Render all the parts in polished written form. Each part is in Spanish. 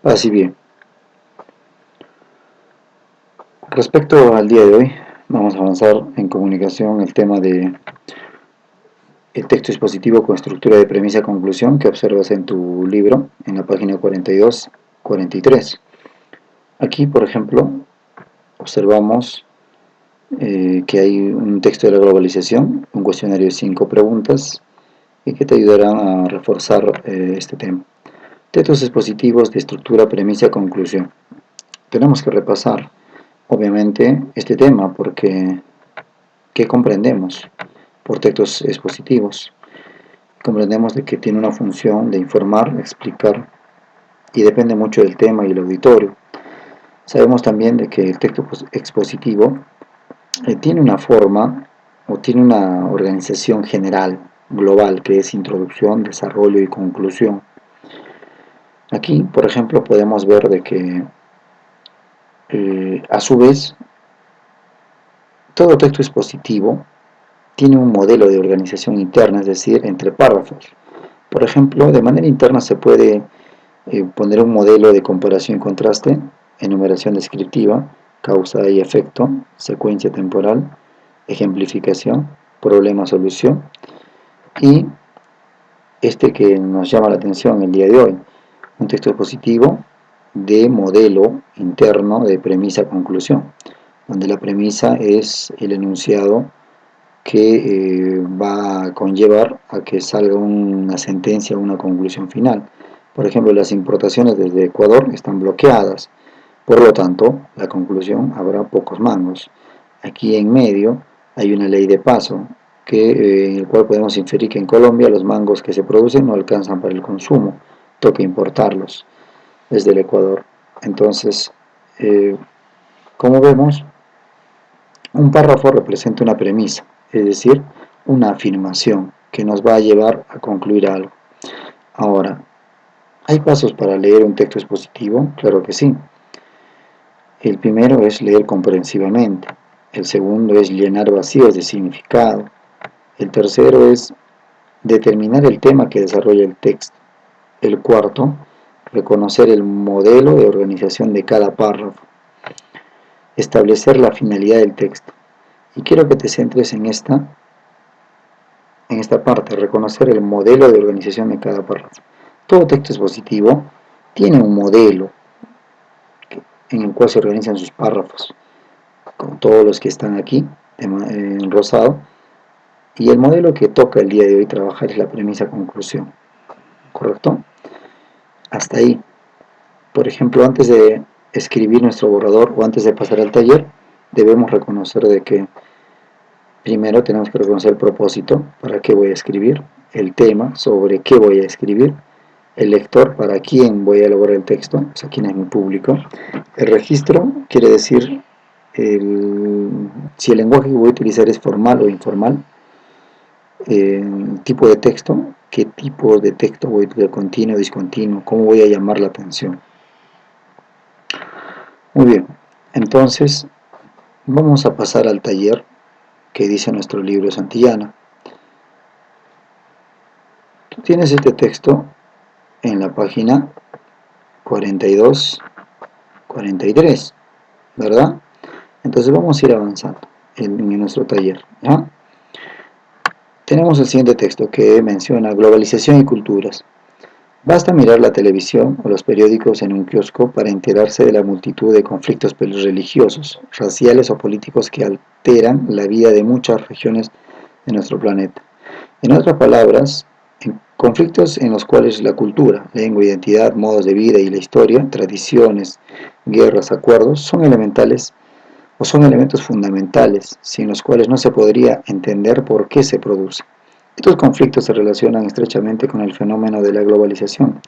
Así bien, respecto al día de hoy, vamos a avanzar en comunicación el tema de el texto expositivo con estructura de premisa-conclusión que observas en tu libro, en la página 42-43. Aquí, por ejemplo, observamos que hay un texto de la globalización, un cuestionario de 5 preguntas y que te ayudarán a reforzar este tema. Textos expositivos de estructura, premisa, conclusión. Tenemos que repasar, obviamente, este tema porque ¿qué comprendemos por textos expositivos? Comprendemos de que tiene una función de informar, explicar y depende mucho del tema y el auditorio. Sabemos también de que el texto expositivo tiene una forma o tiene una organización general, global, que es introducción, desarrollo y conclusión. Aquí, por ejemplo, podemos ver de que a su vez todo texto expositivo tiene un modelo de organización interna, es decir, entre párrafos. Por ejemplo, de manera interna se puede poner un modelo de comparación y contraste, enumeración descriptiva, causa y efecto, secuencia temporal, ejemplificación, problema-solución y este que nos llama la atención el día de hoy, un texto expositivo de modelo interno de premisa-conclusión, donde la premisa es el enunciado que va a conllevar a que salga una sentencia o una conclusión final. Por ejemplo, las importaciones desde Ecuador están bloqueadas, por lo tanto, la conclusión habrá pocos mangos. Aquí en medio hay una ley de paso, en el cual podemos inferir que en Colombia los mangos que se producen no alcanzan para el consumo, toca importarlos desde el Ecuador. Entonces, como vemos, un párrafo representa una premisa, es decir, una afirmación que nos va a llevar a concluir algo. Ahora, ¿hay pasos para leer un texto expositivo? Claro que sí. El primero es leer comprensivamente. El segundo es llenar vacíos de significado. El tercero es determinar el tema que desarrolla el texto. El cuarto, reconocer el modelo de organización de cada párrafo. Establecer la finalidad del texto. Y quiero que te centres en esta parte, reconocer el modelo de organización de cada párrafo. Todo texto expositivo tiene un modelo en el cual se organizan sus párrafos, como todos los que están aquí en rosado, y el modelo que toca el día de hoy trabajar es la premisa-conclusión, ¿correcto? Hasta ahí. Por ejemplo, antes de escribir nuestro borrador o antes de pasar al taller, debemos reconocer de que primero tenemos que reconocer el propósito, para qué voy a escribir, el tema, sobre qué voy a escribir, el lector, para quién voy a elaborar el texto, o sea, quién es mi público. El registro quiere decir si el lenguaje que voy a utilizar es formal o informal, tipo de texto, qué tipo de texto voy a utilizar, continuo, discontinuo, cómo voy a llamar la atención. Muy bien, entonces vamos a pasar al taller que dice nuestro libro Santillana. Tú tienes este texto en la página 42-43, ¿verdad? Entonces vamos a ir avanzando en nuestro taller, ¿ya? Tenemos el siguiente texto que menciona globalización y culturas. Basta mirar la televisión o los periódicos en un kiosco para enterarse de la multitud de conflictos religiosos, raciales o políticos que alteran la vida de muchas regiones de nuestro planeta. En otras palabras, conflictos en los cuales la cultura, lengua, identidad, modos de vida y la historia, tradiciones, guerras, acuerdos, son elementales o son elementos fundamentales, sin los cuales no se podría entender por qué se produce. Estos conflictos se relacionan estrechamente con el fenómeno de la globalización.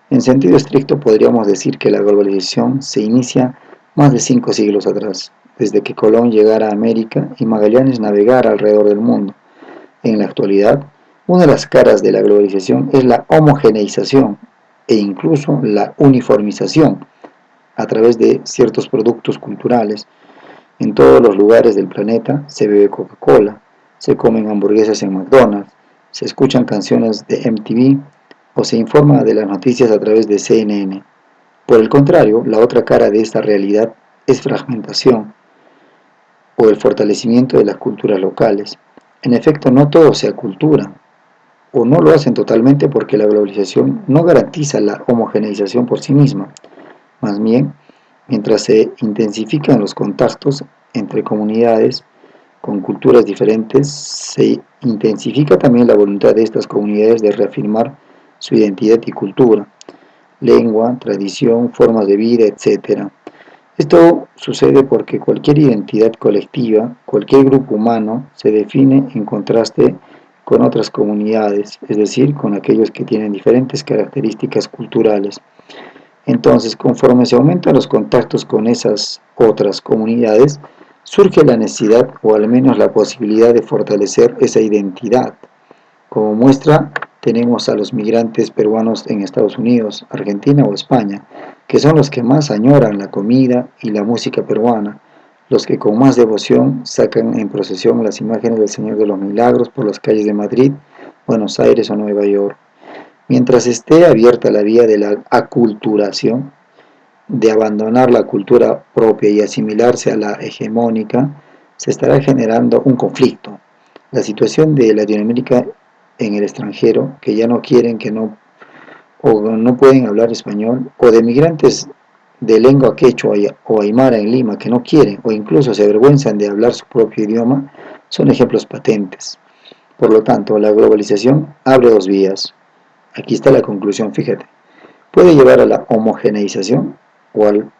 En sentido estricto, podríamos decir que la globalización se inicia más de 5 siglos atrás, desde que Colón llegara a América y Magallanes navegara alrededor del mundo. En la actualidad, una de las caras de la globalización es la homogeneización e incluso la uniformización a través de ciertos productos culturales. En todos los lugares del planeta se bebe Coca-Cola, se comen hamburguesas en McDonald's, se escuchan canciones de MTV o se informa de las noticias a través de CNN. Por el contrario, la otra cara de esta realidad es fragmentación o el fortalecimiento de las culturas locales. En efecto, no todo sea cultura, o no lo hacen totalmente porque la globalización no garantiza la homogeneización por sí misma. Más bien, mientras se intensifican los contactos entre comunidades con culturas diferentes, se intensifica también la voluntad de estas comunidades de reafirmar su identidad y cultura, lengua, tradición, formas de vida, etc. Esto sucede porque cualquier identidad colectiva, cualquier grupo humano, se define en contraste con otras comunidades, es decir, con aquellos que tienen diferentes características culturales. Entonces, conforme se aumentan los contactos con esas otras comunidades, surge la necesidad o al menos la posibilidad de fortalecer esa identidad. Como muestra, tenemos a los migrantes peruanos en Estados Unidos, Argentina o España, que son los que más añoran la comida y la música peruana, los que con más devoción sacan en procesión las imágenes del Señor de los Milagros por las calles de Madrid, Buenos Aires o Nueva York. Mientras esté abierta la vía de la aculturación, de abandonar la cultura propia y asimilarse a la hegemónica, se estará generando un conflicto. La situación de Latinoamérica en el extranjero, que ya no quieren, que no, o no pueden hablar español, o de migrantes de lengua quechua o aymara en Lima que no quieren o incluso se avergüenzan de hablar su propio idioma, son ejemplos patentes. Por lo tanto, la globalización abre dos vías. Aquí está la conclusión, fíjate. Puede llevar a la homogeneización o al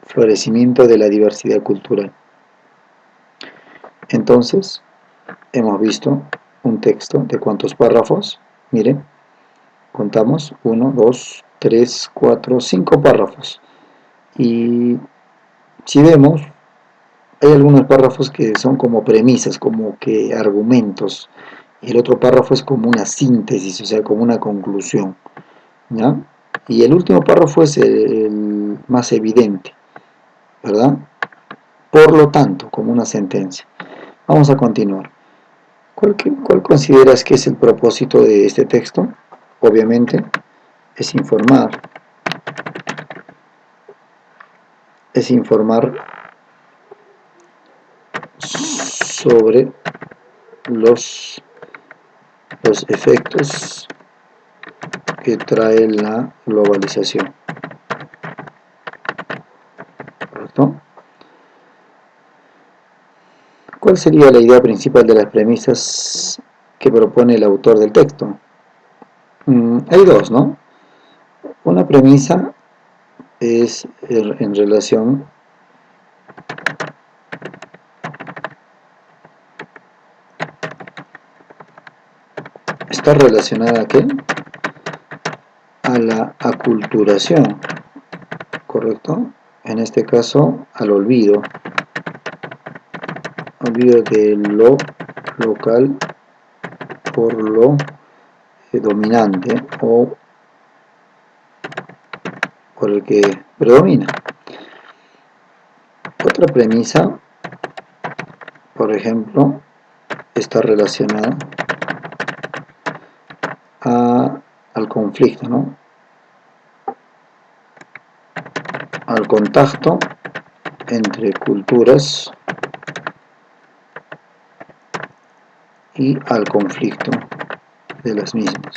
florecimiento de la diversidad cultural. Entonces, hemos visto un texto de cuántos párrafos. Miren, contamos 1, 2, 3, 4, 5 párrafos. Y si vemos, hay algunos párrafos que son como premisas, como que argumentos. Y el otro párrafo es como una síntesis, o sea, como una conclusión, ¿ya? Y el último párrafo es el más evidente, ¿verdad? Por lo tanto, como una sentencia. Vamos a continuar. ¿Cuál consideras que es el propósito de este texto? Obviamente, es informar sobre los, los efectos que trae la globalización, ¿correcto? ¿Cuál sería la idea principal de las premisas que propone el autor del texto? Hay dos, ¿no? Una premisa es en relación está relacionada ¿a qué? A la aculturación, ¿correcto? En este caso, al olvido de lo local por lo dominante o por el que predomina. Otra premisa, por ejemplo, está relacionada al conflicto, ¿no? Al contacto entre culturas y al conflicto de las mismas,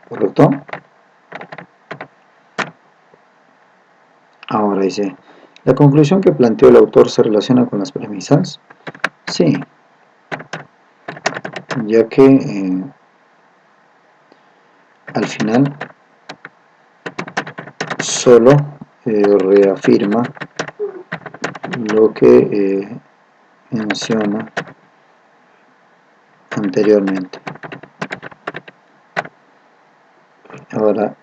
¿correcto? Ahora dice, ¿la conclusión que planteó el autor se relaciona con las premisas? Sí, ya que al final solo reafirma lo que menciona anteriormente. Ahora,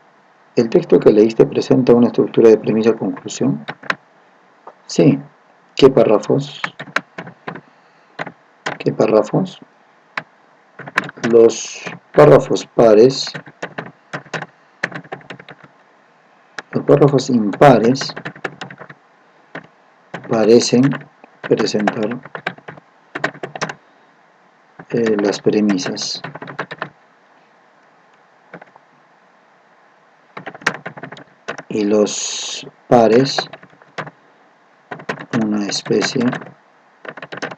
¿el texto que leíste presenta una estructura de premisa-conclusión? Sí. ¿Qué párrafos? ¿Qué párrafos? Los párrafos impares parecen presentar las premisas. y los pares una especie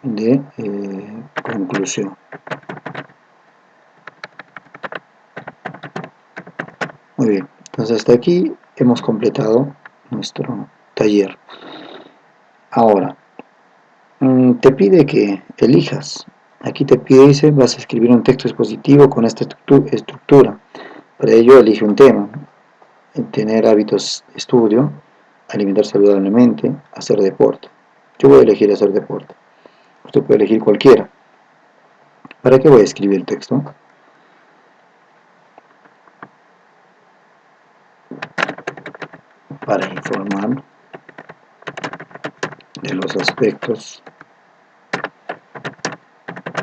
de conclusión. Muy bien, entonces hasta aquí hemos completado nuestro taller. Ahora, te pide que elijas. Aquí te pide, dice, vas a escribir un texto expositivo con esta estructura. Para ello elige un tema. Tener hábitos de estudio, alimentar saludablemente, hacer deporte. Yo voy a elegir hacer deporte. Usted puede elegir cualquiera. ¿Para qué voy a escribir el texto? Para informar de los aspectos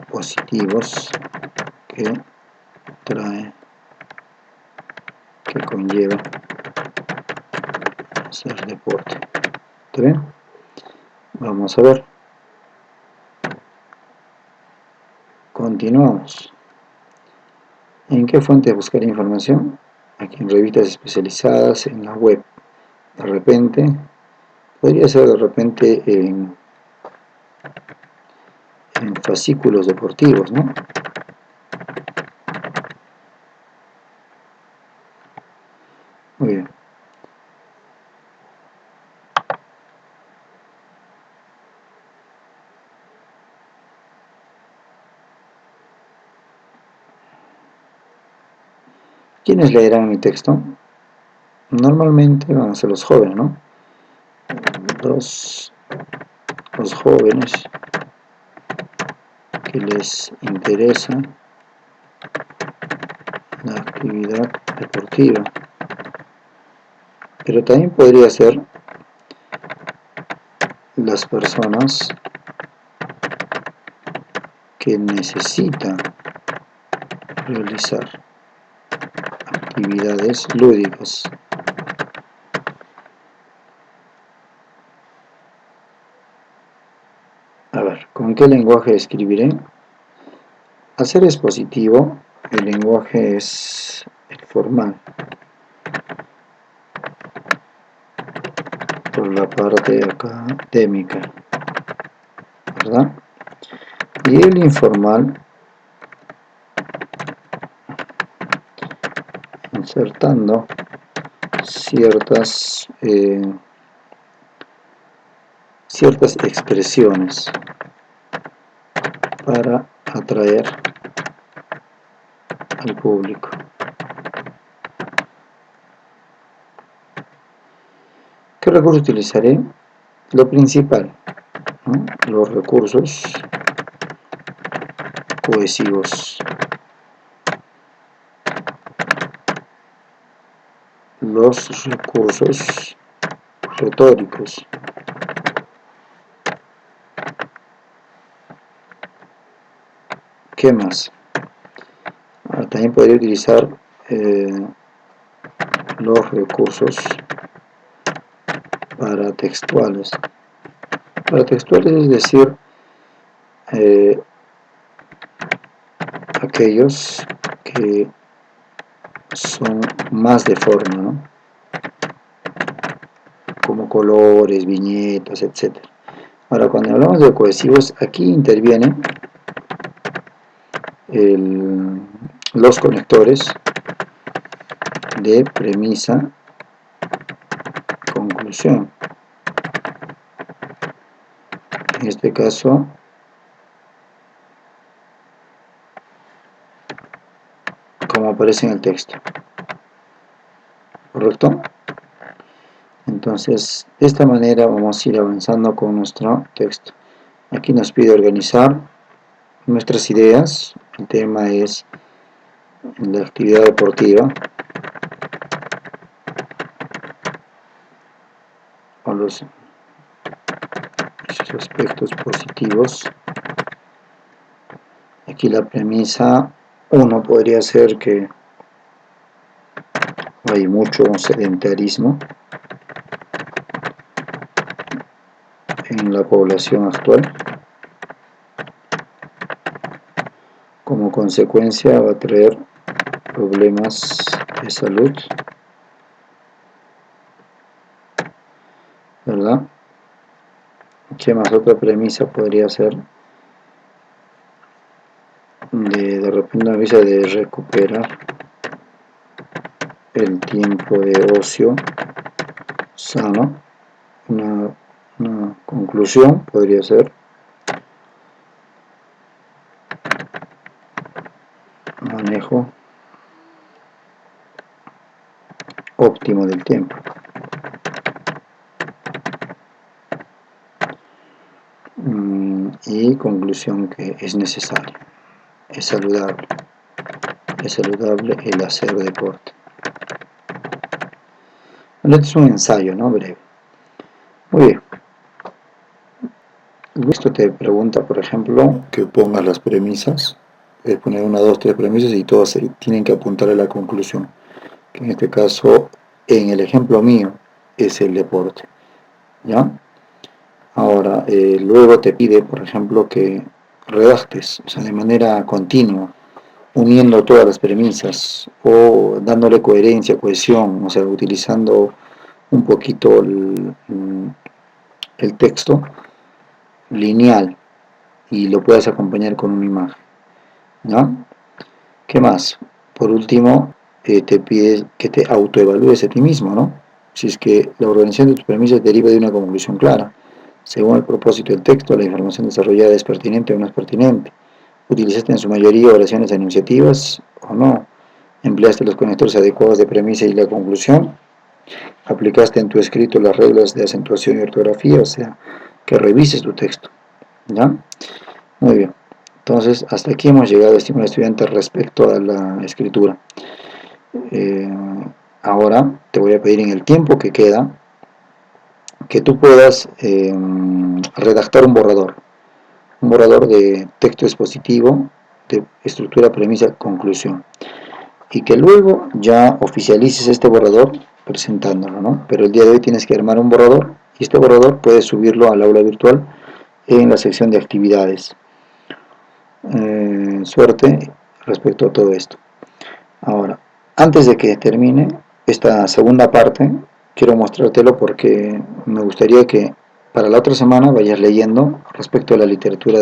positivos que trae, que conlleva hacer deporte. ¿Está bien? Vamos a ver. Continuamos. ¿En qué fuente buscar información? Aquí en revistas especializadas, en la web. De repente, podría ser de repente en fascículos deportivos, ¿no? Muy bien. ¿Quiénes leerán mi texto? Normalmente van a ser los jóvenes, ¿no? Los jóvenes que les interesa la actividad deportiva. Pero también podría ser las personas que necesitan realizar actividades lúdicas. A ver, ¿con qué lenguaje escribiré? Al ser expositivo, el lenguaje es el formal. Por la parte académica, ¿verdad? Y el informal, insertando ciertas expresiones para atraer al público. ¿Qué recurso utilizaré? Lo principal, ¿no? Los recursos cohesivos, los recursos retóricos, ¿qué más? También podría utilizar los recursos paratextuales. Paratextuales es decir, aquellos que son más de forma, ¿no? Como colores, viñetas, etc. Ahora, cuando hablamos de cohesivos, aquí intervienen los conectores de premisa, conclusión. En este caso, como aparece en el texto. ¿Correcto? Entonces, de esta manera vamos a ir avanzando con nuestro texto. Aquí nos pide organizar nuestras ideas. El tema es la actividad deportiva o los aspectos positivos. Aquí la premisa 1 podría ser que hay mucho sedentarismo en la población actual. Como consecuencia va a traer problemas de salud. ¿verdad? ¿Qué más? Otra premisa podría ser de repente una premisa de recuperar el tiempo de ocio sano. Una conclusión podría ser manejo óptimo del tiempo. Y conclusión que es necesario, es saludable el hacer deporte. Bueno, este es un ensayo, ¿no? Breve. Muy bien. Esto te pregunta, por ejemplo, que pongas las premisas. Puedes poner 1, 2, 3 premisas y todas tienen que apuntar a la conclusión. Que en este caso, en el ejemplo mío, es el deporte. ¿Ya? Ahora, luego te pide, por ejemplo, que redactes, o sea, de manera continua, uniendo todas las premisas o dándole coherencia, cohesión, o sea, utilizando un poquito el texto lineal y lo puedas acompañar con una imagen, ¿no? ¿Qué más? Por último, te pide que te autoevalúes a ti mismo, ¿no? Si es que la organización de tus premisas deriva de una conclusión clara. Según el propósito del texto, la información desarrollada es pertinente o no es pertinente. ¿Utilizaste en su mayoría oraciones enunciativas o no? ¿Empleaste los conectores adecuados de premisa y la conclusión? ¿Aplicaste en tu escrito las reglas de acentuación y ortografía? O sea, que revises tu texto, ¿ya? Muy bien. Entonces, hasta aquí hemos llegado, estimado estudiante, respecto a la escritura. Ahora te voy a pedir en el tiempo que queda que tú puedas redactar un borrador de texto expositivo, de estructura, premisa, conclusión, y que luego ya oficialices este borrador presentándolo, ¿no? Pero el día de hoy tienes que armar un borrador y este borrador puedes subirlo al aula virtual en la sección de actividades. Suerte respecto a todo esto. Ahora, antes de que termine esta segunda parte, quiero mostrártelo porque me gustaría que para la otra semana vayas leyendo respecto a la literatura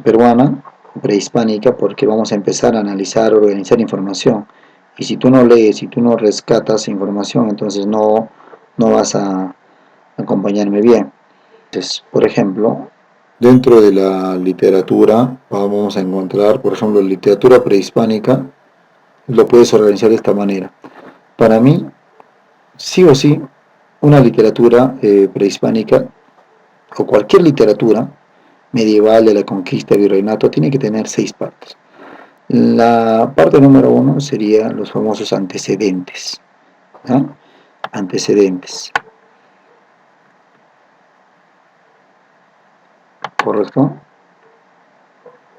peruana, prehispánica, porque vamos a empezar a analizar, organizar información. Y si tú no lees, si tú no rescatas información, entonces no vas a acompañarme bien. Entonces, por ejemplo, dentro de la literatura vamos a encontrar, por ejemplo, literatura prehispánica, lo puedes organizar de esta manera. Para mí, sí o sí, una literatura prehispánica o cualquier literatura medieval de la conquista, virreinato, tiene que tener 6 partes. La parte número 1 sería los famosos antecedentes. ¿No? Antecedentes. ¿Correcto?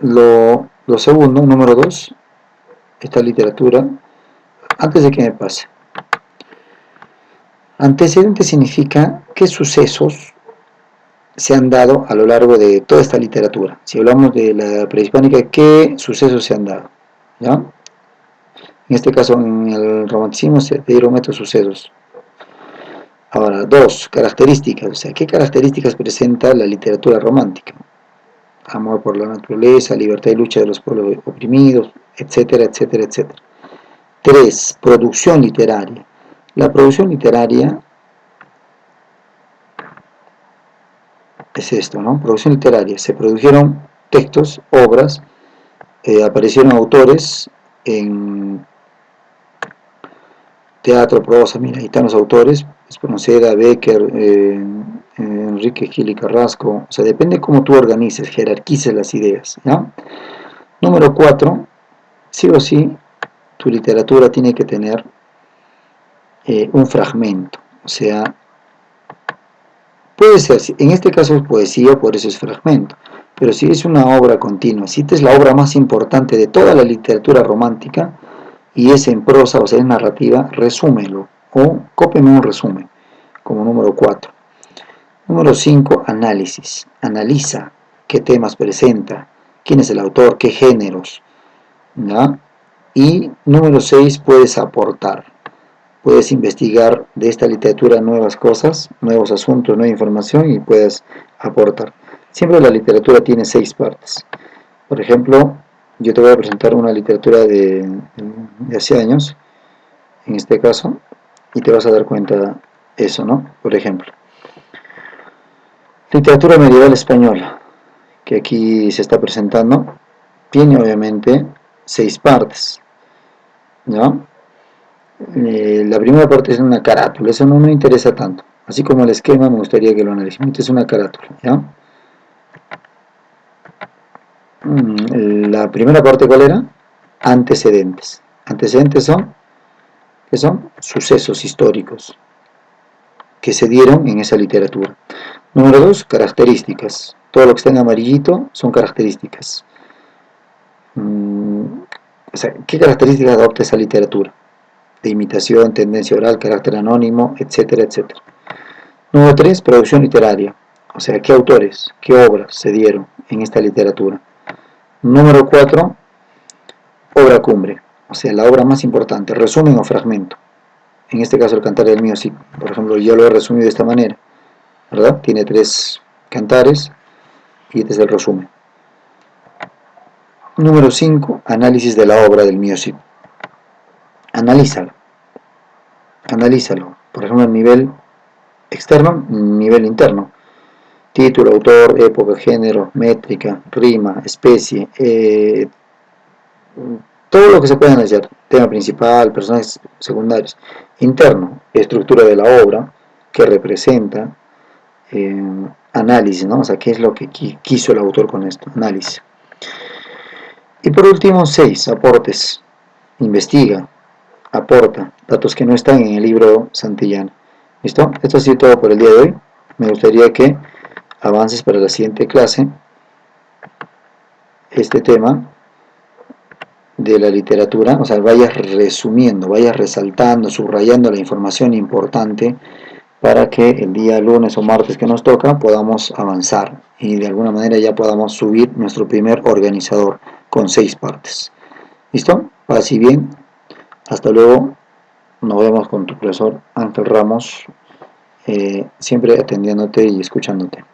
Lo segundo, número 2, esta literatura, antes de que me pase. Antecedente significa qué sucesos se han dado a lo largo de toda esta literatura. Si hablamos de la prehispánica, ¿qué sucesos se han dado? ¿Ya? En este caso, en el romanticismo se dieron estos sucesos. Ahora, 2, características. O sea, ¿qué características presenta la literatura romántica? Amor por la naturaleza, libertad y lucha de los pueblos oprimidos, etcétera, etcétera, etcétera. 3, producción literaria. La producción literaria es esto, ¿no? Producción literaria. Se produjeron textos, obras, aparecieron autores en teatro, prosa, mira, ahí están los autores, Espronceda, Becker, Enrique Gil y Carrasco, o sea, depende cómo tú organices, jerarquices las ideas, ¿ya? Número 4, sí o sí, tu literatura tiene que tener un fragmento, o sea, puede ser, en este caso es poesía, por eso es fragmento, pero si es una obra continua, si esta es la obra más importante de toda la literatura romántica, y es en prosa, o sea, es narrativa, resúmelo, o cópiame un resumen, como número 4. Número 5, análisis. Analiza qué temas presenta, quién es el autor, qué géneros, ¿no? Y número 6, puedes aportar puedes investigar de esta literatura nuevas cosas, nuevos asuntos, nueva información y puedes aportar. Siempre la literatura tiene 6 partes. Por ejemplo, yo te voy a presentar una literatura de hace años, en este caso, y te vas a dar cuenta eso, ¿no? Por ejemplo, literatura medieval española, que aquí se está presentando, tiene obviamente 6 partes, ¿no? La primera parte es una carátula, eso no me interesa tanto, así como el esquema me gustaría que lo analicemos. Esta es una carátula, ¿ya? La primera parte, ¿cuál era? Antecedentes. Antecedentes son, ¿qué son? Sucesos históricos que se dieron en esa literatura. Número 2, características. Todo lo que está en amarillito son características. O sea, ¿qué características adopta esa literatura? De imitación, tendencia oral, carácter anónimo, etcétera, etcétera. Número 3, producción literaria. O sea, ¿qué autores, qué obras se dieron en esta literatura? Número 4, obra cumbre. O sea, la obra más importante, resumen o fragmento. En este caso el Cantar del Mío, sí. Por ejemplo, yo lo he resumido de esta manera, ¿verdad? Tiene 3 cantares y este es el resumen. Número 5, análisis de la obra del Mío Cid. Analízalo. Analízalo. Por ejemplo, a nivel externo, nivel interno. Título, autor, época, género, métrica, rima, especie, todo lo que se puede analizar. Tema principal, personajes secundarios. Interno, estructura de la obra, que representa, análisis, ¿no? O sea, qué es lo que quiso el autor con esto, análisis. Y por último, 6, aportes. Investiga, aporta datos que no están en el libro Santillana. ¿Listo? Esto ha sido todo por el día de hoy. Me gustaría que avances para la siguiente clase este tema de la literatura, o sea, vayas resumiendo, vayas resaltando, subrayando la información importante para que el día lunes o martes que nos toca podamos avanzar y de alguna manera ya podamos subir nuestro primer organizador con 6 partes. ¿Listo? Así bien, hasta luego, nos vemos con tu profesor Ángel Ramos, siempre atendiéndote y escuchándote.